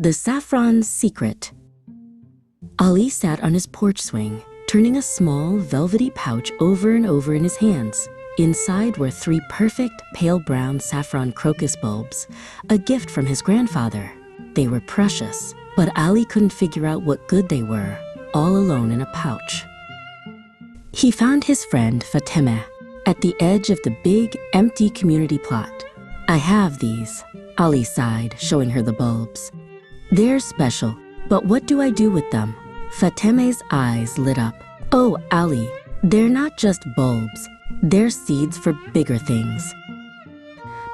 The Saffron's Secret. Ali sat on his porch swing, turning a small, velvety pouch over and over in his hands. Inside were 3 perfect, pale brown saffron crocus bulbs, a gift from his grandfather. They were precious, but Ali couldn't figure out what good they were, all alone in a pouch. He found his friend Fatemeh at the edge of the big, empty community plot. "I have these," Ali sighed, showing her the bulbs. "They're special, but what do I do with them?" Fatemeh's eyes lit up. "Oh, Ali, they're not just bulbs. They're seeds for bigger things.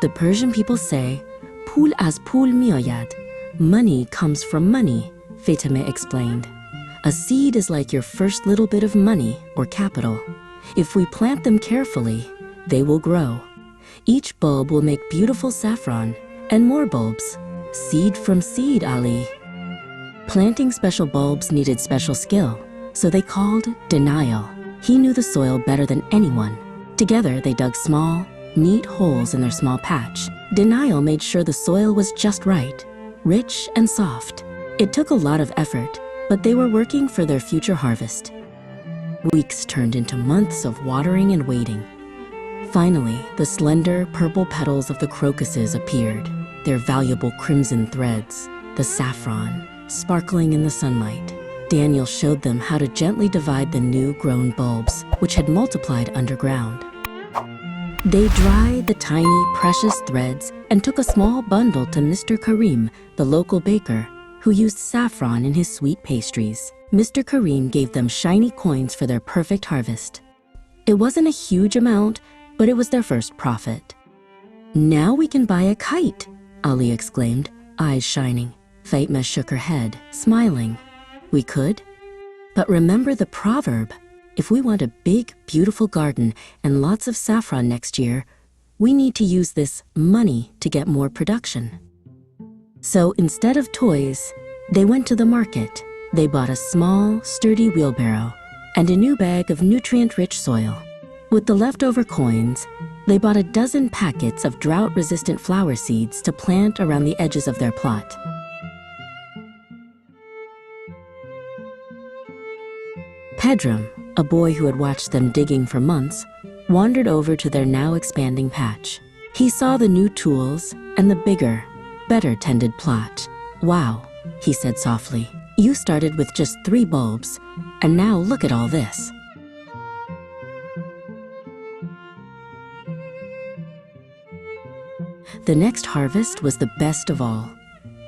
The Persian people say, Pul az pul miayad. Money comes from money," Fatemeh explained. "A seed is like your first little bit of money or capital. If we plant them carefully, they will grow. Each bulb will make beautiful saffron and more bulbs. Seed from seed, Ali." Planting special bulbs needed special skill, so they called Denial. He knew the soil better than anyone. Together, they dug small, neat holes in their small patch. Denial made sure the soil was just right, rich and soft. It took a lot of effort, but they were working for their future harvest. Weeks turned into months of watering and waiting. Finally, the slender, purple petals of the crocuses appeared, their valuable crimson threads, the saffron, sparkling in the sunlight. Daniel showed them how to gently divide the new grown bulbs, which had multiplied underground. They dried the tiny, precious threads and took a small bundle to Mr. Karim, the local baker, who used saffron in his sweet pastries. Mr. Karim gave them shiny coins for their perfect harvest. It wasn't a huge amount, but it was their first profit. "Now we can buy a kite," Ali exclaimed, eyes shining. Fatemeh shook her head, smiling. "We could? But remember the proverb. If we want a big, beautiful garden and lots of saffron next year, we need to use this money to get more production." So instead of toys, they went to the market. They bought a small, sturdy wheelbarrow and a new bag of nutrient-rich soil. With the leftover coins, they bought a dozen packets of drought-resistant flower seeds to plant around the edges of their plot. Pedram, a boy who had watched them digging for months, wandered over to their now expanding patch. He saw the new tools and the bigger, better tended plot. "Wow," he said softly. "You started with just 3 bulbs, and now look at all this." The next harvest was the best of all.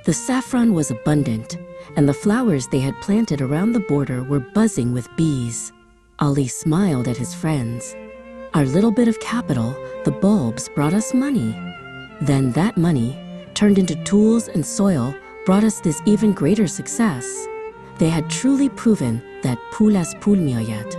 The saffron was abundant, and the flowers they had planted around the border were buzzing with bees. Ali smiled at his friends. "Our little bit of capital, the bulbs, brought us money. Then that money, turned into tools and soil, brought us this even greater success." They had truly proven that pul az pul miayad.